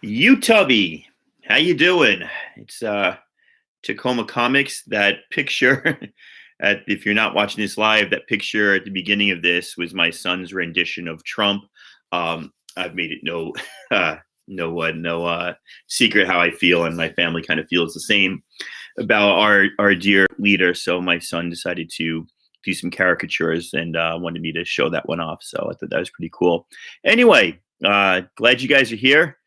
You Tubby, how you doing? It's Tacoma Comics. That picture, if you're not watching this live, that picture at the beginning of this was my son's rendition of Trump. I've made it no, no secret how I feel, and my family kind of feels the same about our dear leader. So my son decided to do some caricatures and wanted me to show that one off. So I thought that was pretty cool. Anyway, glad you guys are here.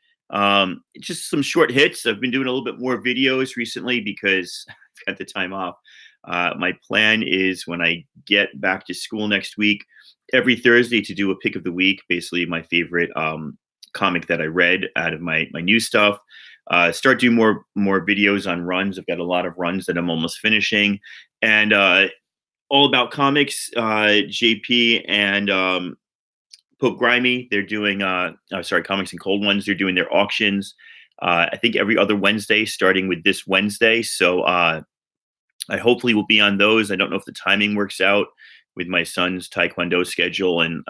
Just some short hits. I've been doing a little bit more videos recently because I've got the time off. My plan is when I get back to school next week, every Thursday to do a pick of the week, basically my favorite comic that I read out of my new stuff. Start doing more videos on runs. I've got a lot of runs that I'm almost finishing, and all about comics. JP and Pope Grimy, they're doing Comics and Cold Ones. They're doing their auctions. I think every other Wednesday, starting with this Wednesday. So I hopefully will be on those. I don't know if the timing works out with my son's taekwondo schedule and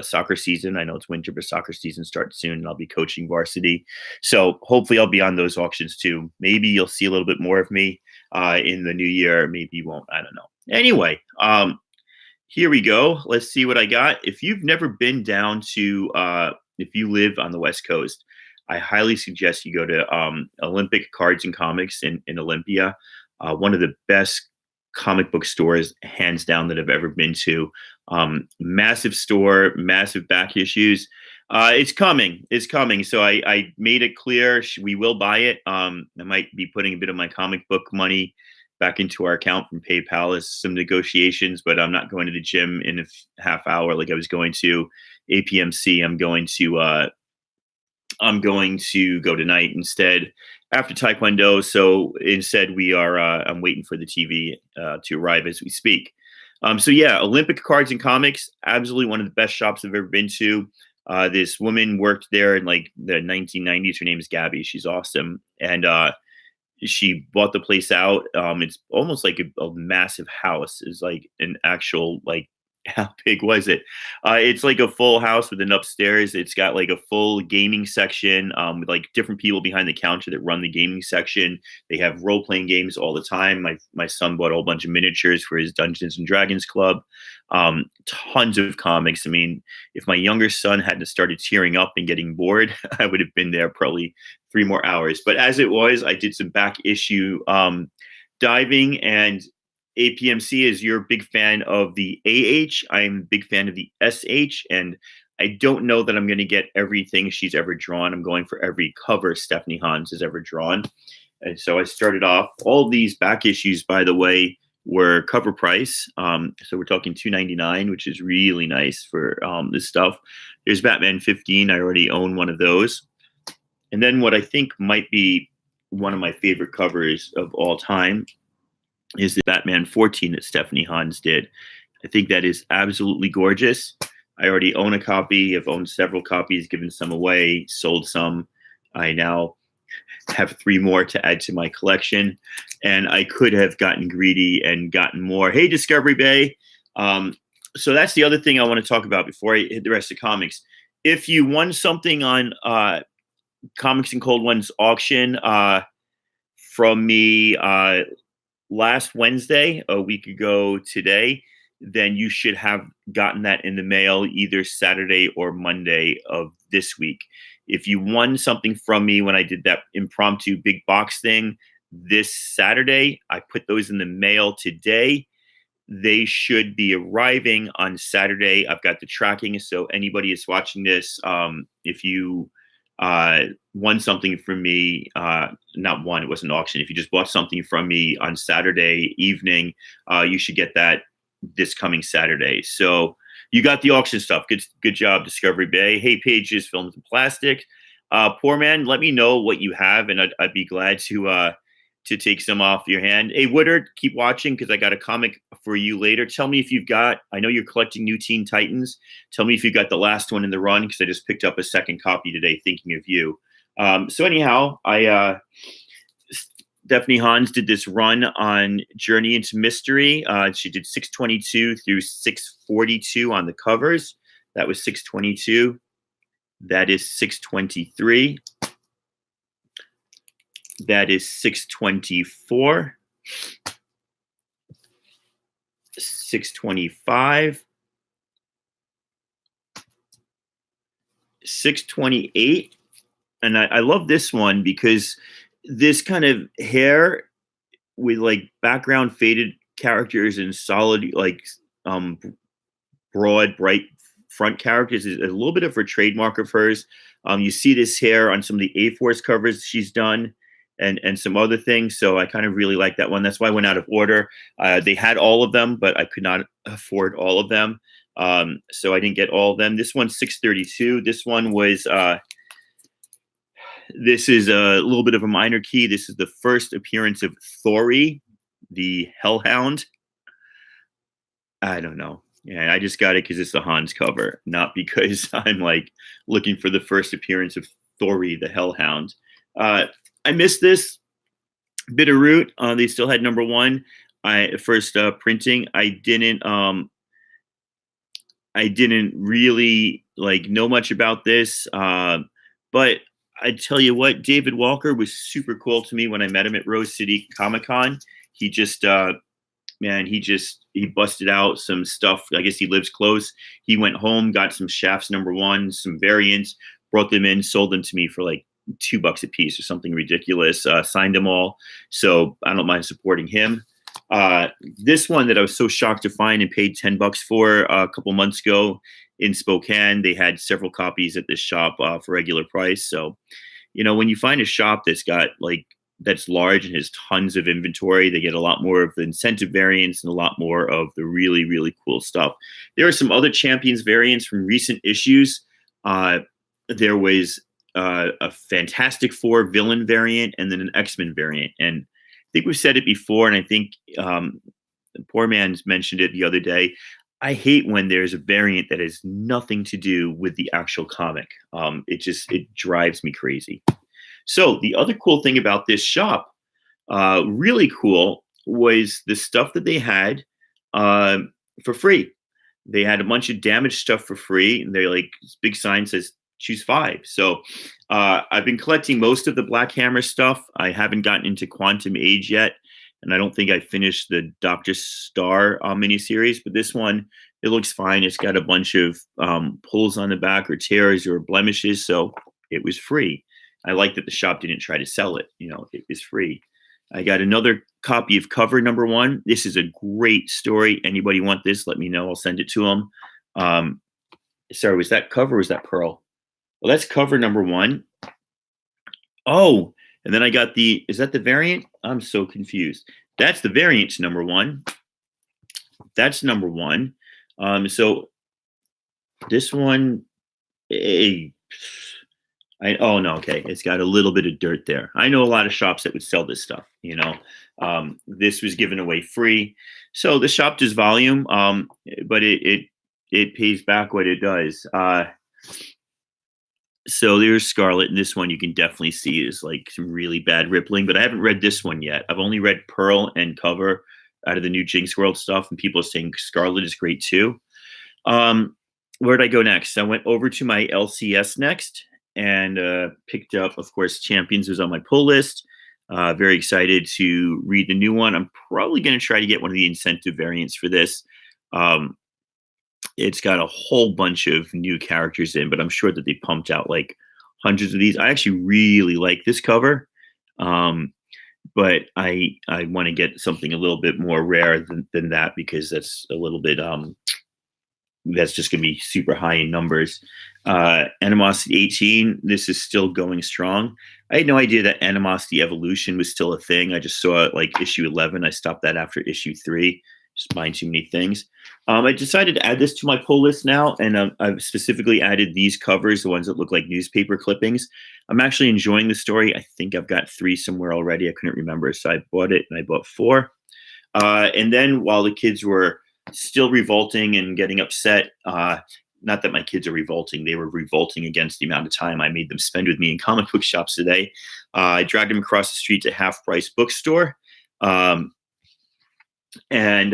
soccer season. I know it's winter, but soccer season starts soon, and I'll be coaching varsity. So hopefully I'll be on those auctions too. Maybe you'll see a little bit more of me in the new year. Maybe you won't. I don't know. Anyway, here we go. Let's see what I got. If you've never been down to, if you live on the West Coast, I highly suggest you go to Olympic Cards and Comics in Olympia. One of the best comic book stores, hands down, that I've ever been to. Massive store, massive back issues. It's coming. It's coming. So I made it clear we will buy it. I might be putting a bit of my comic book money back into our account from PayPal as some negotiations, but I'm not going to the gym in a half hour like I was going to APMC. I'm going to go tonight instead after Taekwondo. So instead I'm waiting for the TV to arrive as we speak. So yeah, Olympic Cards and Comics, absolutely one of the best shops I've ever been to. This woman worked there in like the 1990s. Her name is Gabby. She's awesome. And she bought the place out. It's almost like a massive house. It's like an actual, like, how big was it? It's like a full house with an upstairs. It's got like a full gaming section with like different people behind the counter that run the gaming section. They have role playing games all the time. My son bought a whole bunch of miniatures for his Dungeons and Dragons club. Tons of comics. I mean, if my younger son hadn't started tearing up and getting bored, I would have been there probably 3 more hours. But as it was, I did some back issue diving, and APMC is you're a big fan of the AH. I'm a big fan of the SH, and I don't know that I'm going to get everything she's ever drawn. I'm going for every cover Stephanie Hans has ever drawn. And so I started off. All these back issues, by the way, were cover price. So we're talking $2.99, which is really nice for this stuff. There's Batman 15. I already own one of those. And then what I think might be one of my favorite covers of all time is the Batman 14 that Stephanie Hans did. I think that is absolutely gorgeous. I already own a copy. I've owned several copies, given some away, sold some. I now have 3 more to add to my collection, and I could have gotten greedy and gotten more. Hey, Discovery Bay. So that's the other thing I want to talk about before I hit the rest of comics. If you won something on Comics and Cold Ones auction from me last Wednesday, a week ago today, then you should have gotten that in the mail either Saturday or Monday of this week. If you won something from me when I did that impromptu big box thing this Saturday, I put those in the mail today. They should be arriving on Saturday. I've got the tracking. So anybody is watching this, if you won something from me, not one, it was an auction. If you just bought something from me on Saturday evening, you should get that this coming Saturday. So you got the auction stuff. Good job, Discovery Bay. Hey, Pages, Films and Plastic. Poor man, let me know what you have, and I'd be glad to take some off your hand. Hey, Woodard, keep watching because I got a comic for you later. Tell me if you've got, I know you're collecting New Teen Titans. Tell me if you got the last one in the run, because I just picked up a second copy today thinking of you. So anyhow, Stephanie Hans did this run on Journey into Mystery. She did 622 through 642 on the covers. That was 622. That is 623. That is 624, 625, 628. And I love this one because this kind of hair with like background faded characters and solid, like um, broad, bright front characters is a little bit of her trademark of hers. You see this hair on some of the A-Force covers she's done and some other things. So I kind of really like that one. That's why I went out of order. They had all of them, but I could not afford all of them. So I didn't get all of them. This one's 632. This one was this is a little bit of a minor key. This is the first appearance of Thori, the Hellhound. I don't know. Yeah, I just got it because it's the Hans cover, not because I'm like looking for the first appearance of Thori, the Hellhound. I missed this. Bitterroot. They still had number one. First printing. I didn't really like know much about this, but I tell you what, David Walker was super cool to me when I met him at Rose City Comic Con. He just man, he busted out some stuff. I guess he lives close. He went home, got some Shafts number one, some variants, brought them in, sold them to me for like $2 a piece or something ridiculous. Signed them all, so I don't mind supporting him. This one that I was so shocked to find and paid $10 for a couple months ago in Spokane. They had several copies at this shop for regular price. So, you know, when you find a shop that's got like that's large and has tons of inventory, they get a lot more of the incentive variants and a lot more of the really, really cool stuff. There are some other Champions variants from recent issues. There was a Fantastic Four villain variant and then an X-Men variant. And I think we've said it before, and I think Poor Man's mentioned it the other day. I hate when there's a variant that has nothing to do with the actual comic. It drives me crazy. So the other cool thing about this shop, really cool, was the stuff that they had for free. They had a bunch of damaged stuff for free, and they're like, this big sign says choose 5. So I've been collecting most of the Black Hammer stuff. I haven't gotten into Quantum Age yet, and I don't think I finished the Dr. Star miniseries, but this one, it looks fine. It's got a bunch of pulls on the back or tears or blemishes, so it was free. I like that the shop didn't try to sell it. You know, it was free. I got another copy of Cover number 1. This is a great story. Anybody want this? Let me know. I'll send it to them. Sorry, was that Cover or was that Pearl? Well, that's Cover number 1. Oh, and then I got is that the variant? I'm so confused. That's the variant number 1. That's number 1. So this one, oh no, okay. It's got a little bit of dirt there. I know a lot of shops that would sell this stuff, you know. This was given away free. So the shop does volume, but it pays back what it does. So there's Scarlet, and this one you can definitely see is like some really bad rippling, but I haven't read this one yet. I've only read Pearl and Cover out of the new Jinx World stuff, and people are saying Scarlet is great too. Where'd I go next? I went over to my LCS next and picked up, of course, Champions was on my pull list. Very excited to read the new one. I'm probably going to try to get one of the incentive variants for this. It's got a whole bunch of new characters in, but I'm sure that they pumped out like hundreds of these. I actually really like this cover, but I want to get something a little bit more rare than that because that's a little bit that's just going to be super high in numbers. Animosity 18, this is still going strong. I had no idea that Animosity Evolution was still a thing. I just saw it like issue 11. I stopped that after issue 3. Just buying too many things. I decided to add this to my pull list now, and I've specifically added these covers, the ones that look like newspaper clippings. I'm actually enjoying the story. I think I've got 3 somewhere already. I couldn't remember, so I bought it, and I bought 4. And then while the kids were still revolting and getting upset, not that my kids are revolting, they were revolting against the amount of time I made them spend with me in comic book shops today. I dragged them across the street to Half Price Bookstore. And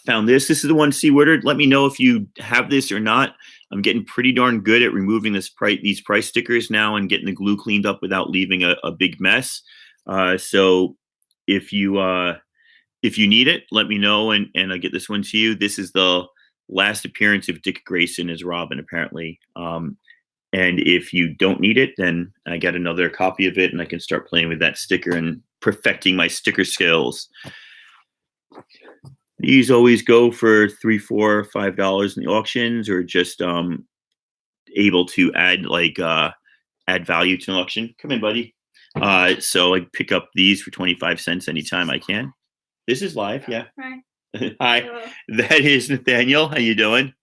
found this. This is the one, C. Woodard. Let me know if you have this or not. I'm getting pretty darn good at removing these price stickers now and getting the glue cleaned up without leaving a big mess. So if you need it, let me know, and I'll get this one to you. This is the last appearance of Dick Grayson as Robin, apparently. And if you don't need it, then I got another copy of it, and I can start playing with that sticker and perfecting my sticker skills. These always go for $3, $4, $5 in the auctions, or just able to add value to an auction. Come in, buddy. So I pick up these for 25 cents anytime I can. This is live, yeah. Hi. Hi, that is Nathaniel. How you doing?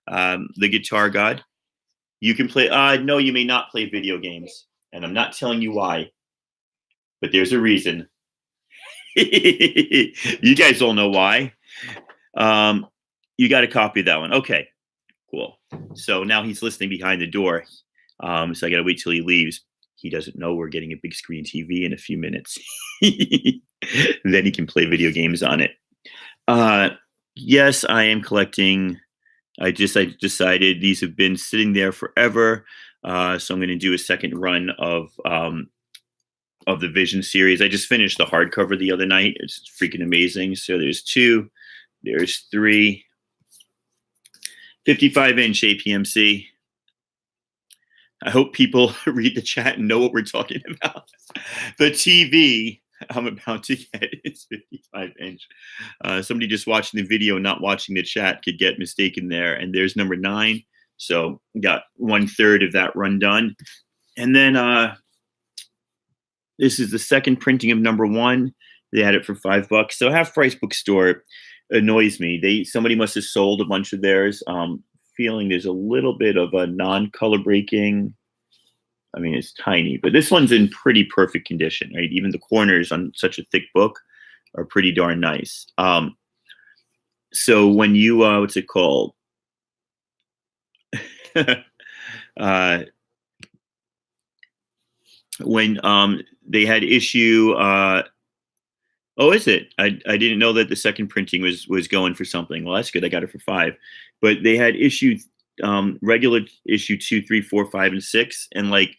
The guitar god. You can play. No, you may not play video games, and I'm not telling you why, but there's a reason. You guys all know why. You got a copy of that one. Okay, cool. So now he's listening behind the door. So I got to wait till he leaves. He doesn't know we're getting a big screen TV in a few minutes. Then he can play video games on it. Yes, I am collecting. I decided these have been sitting there forever. So I'm going to do a second run of the Vision series. I just finished the hardcover the other night. It's freaking amazing. So there's 2, there's 3, 55-inch APMC. I hope people read the chat and know what we're talking about. The TV I'm about to get is 55-inch. Somebody just watching the video, not watching the chat, could get mistaken there. And there's number 9. So got 1/3 of that run done. And then this is the second printing of number 1. They had it for $5. So Half Price Bookstore annoys me. Somebody must have sold a bunch of theirs. Feeling there's a little bit of a non-color breaking. I mean, it's tiny, but this one's in pretty perfect condition, right? Even the corners on such a thick book are pretty darn nice. So when you, what's it called? When they had issue, oh, is it? I didn't know that the second printing was going for something. Well, that's good. I got it for $5. But they had issue regular issue 2, 3, 4, 5, and 6, and like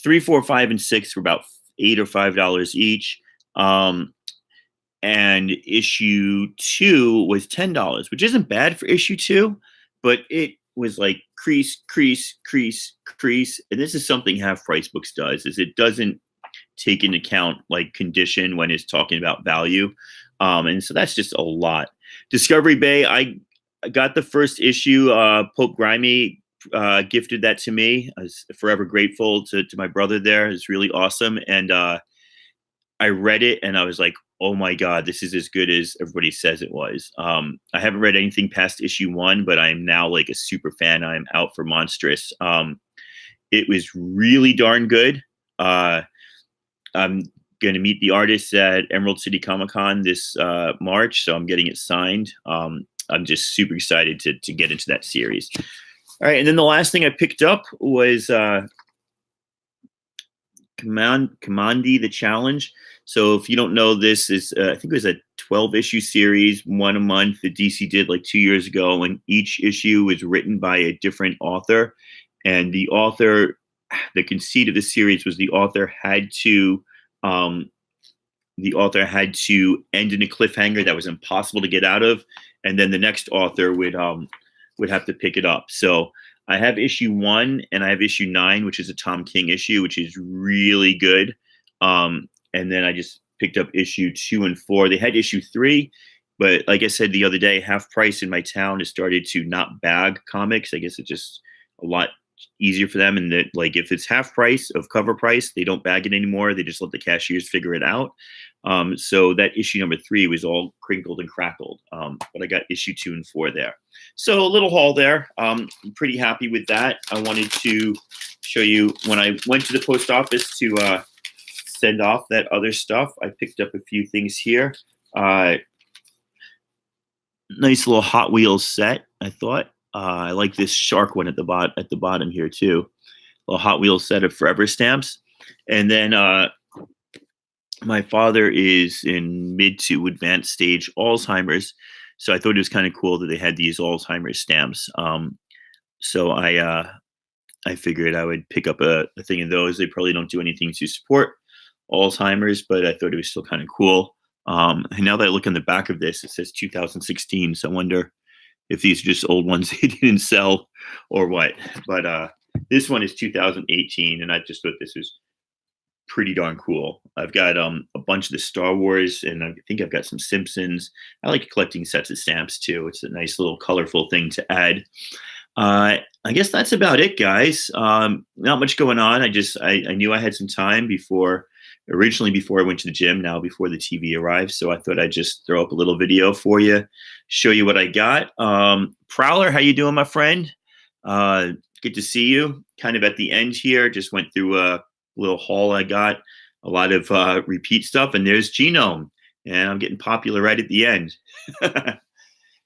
3, 4, 5, and 6 were about $8 or $5 each. And issue 2 was $10, which isn't bad for issue 2, but it was like crease. And this is something Half Price Books does, is it doesn't take into account like condition when it's talking about value. And so that's just a lot. Discovery Bay, I got the first issue. Pope Grimy gifted that to me. I was forever grateful to my brother there. It's really awesome. And I read it and I was like, oh my God, this is as good as everybody says it was. I haven't read anything past issue 1, but I'm now like a super fan. I'm out for Monstrous. It was really darn good. I'm going to meet the artists at Emerald City Comic Con this March, so I'm getting it signed. I'm just super excited to get into that series. All right, and then the last thing I picked up was Kamandi the Challenge. So if you don't know, this is I think it was a 12-issue series, one a month that DC did like 2 years ago, and each issue was written by a different author. And the conceit of the series was the author had to end in a cliffhanger that was impossible to get out of, and then the next author would have to pick it up. So I have issue 1 and I have issue 9, which is a Tom King issue, which is really good. And then I just picked up issue 2 and 4. They had issue 3, but like I said the other day, Half Price in my town has started to not bag comics. I guess it's just a lot easier for them, and that like if it's half price of cover price, they don't bag it anymore. They just let the cashiers figure it out. So that issue number 3 was all crinkled and crackled, but I got issue 2 and 4 there. So a little haul there. I'm pretty happy with that. I wanted to show you when I went to the post office to send off that other stuff. I picked up a few things here. Nice little Hot Wheels set, I thought. I like this shark one at the bottom here too. A little Hot Wheels set of Forever stamps. And then my father is in mid to advanced stage Alzheimer's. So I thought it was kind of cool that they had these Alzheimer's stamps. So I figured I would pick up a thing of those. They probably don't do anything to support Alzheimer's, but I thought it was still kind of cool. And now that I look on the back of this, it says 2016. So I wonder if these are just old ones they didn't sell or what. But this one is 2018, and I just thought this was pretty darn cool. I've got a bunch of the Star Wars, and I think I've got some Simpsons. I like collecting sets of stamps too. It's a nice little colorful thing to add. I guess that's about it, guys. Not much going on. I knew I had some time originally before I went to the gym, now before the TV arrived. So I thought I'd just throw up a little video for you, show you what I got. Prowler, how you doing, my friend? Good to see you. Kind of at the end here, just went through a little haul I got, a lot of repeat stuff. And there's Genome, and I'm getting popular right at the end.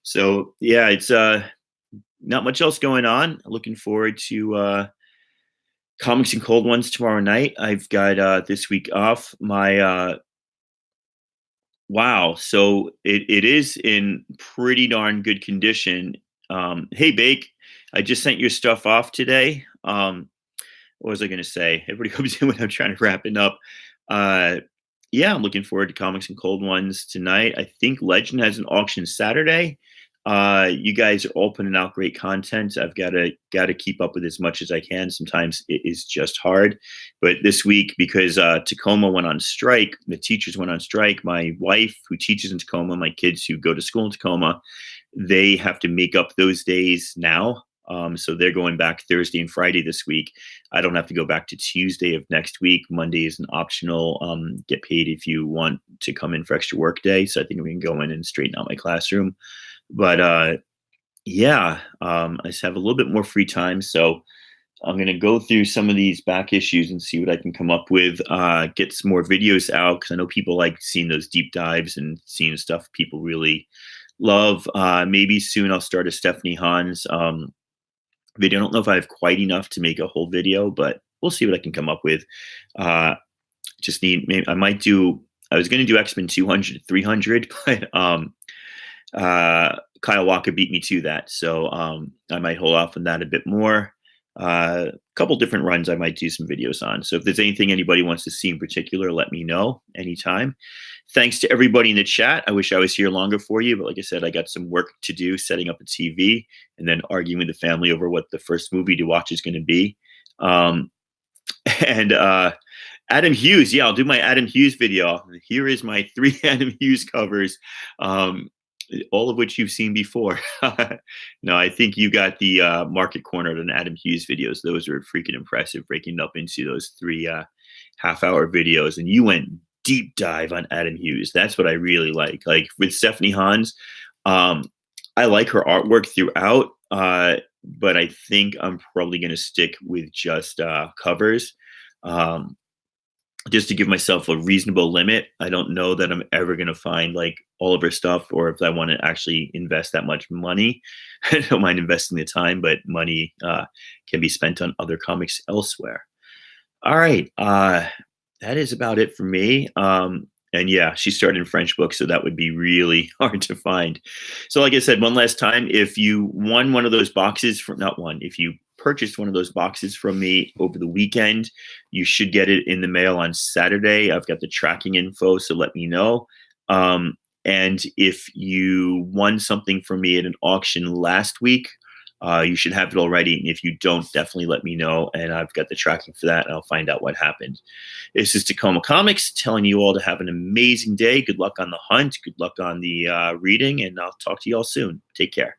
So yeah, it's not much else going on. Looking forward to Comics and Cold Ones tomorrow night. I've got this week off. My wow, so it is in pretty darn good condition. Hey, Bake, I just sent your stuff off today. What was I going to say? Everybody comes in when I'm trying to wrap it up. Yeah, I'm looking forward to Comics and Cold Ones tonight. I think Legend has an auction Saturday. You guys are all putting out great content. I've got to keep up with as much as I can. Sometimes it is just hard, but this week, because Tacoma went on strike, the teachers went on strike. My wife, who teaches in Tacoma, my kids who go to school in Tacoma, they have to make up those days now. So they're going back Thursday and Friday this week. I don't have to go back to Tuesday of next week. Monday is an optional get paid if you want to come in for extra work day. So I think we can go in and straighten out my classroom. But yeah, I just have a little bit more free time. So I'm going to go through some of these back issues and see what I can come up with, get some more videos out, because I know people like seeing those deep dives and seeing stuff people really love. Maybe soon I'll start a Stephanie Hans video. I don't know if I have quite enough to make a whole video, but we'll see what I can come up with. I was going to do X-Men 200, 300, but Kyle Walker beat me to that. So I might hold off on that a bit more. A couple different runs I might do some videos on. So if there's anything anybody wants to see in particular, let me know anytime. Thanks to everybody in the chat. I wish I was here longer for you, but like I said, I got some work to do setting up a TV and then arguing with the family over what the first movie to watch is going to be. And Adam Hughes, yeah, I'll do my Adam Hughes video. Here is my 3 Adam Hughes covers. All of which you've seen before. No, I think you got the market cornered on Adam Hughes videos. Those are freaking impressive, breaking it up into those 3 half-hour videos. And you went deep dive on Adam Hughes. That's what I really like. Like with Stephanie Hans, I like her artwork throughout, but I think I'm probably going to stick with just covers. Just to give myself a reasonable limit. I don't know that I'm ever going to find like all of her stuff, or if I want to actually invest that much money. I don't mind investing the time, but money can be spent on other comics elsewhere. All right. That is about it for me. And yeah, she started in French books, so that would be really hard to find. So like I said, one last time, if you won one of those boxes if you purchased one of those boxes from me over the weekend, you should get it in the mail on Saturday. I've got the tracking info, so let me know. And if you won something from me at an auction last week, you should have it already. And if you don't, definitely let me know. And I've got the tracking for that, and I'll find out what happened. This is Tacoma Comics telling you all to have an amazing day. Good luck on the hunt. Good luck on the reading, and I'll talk to you all soon. Take care.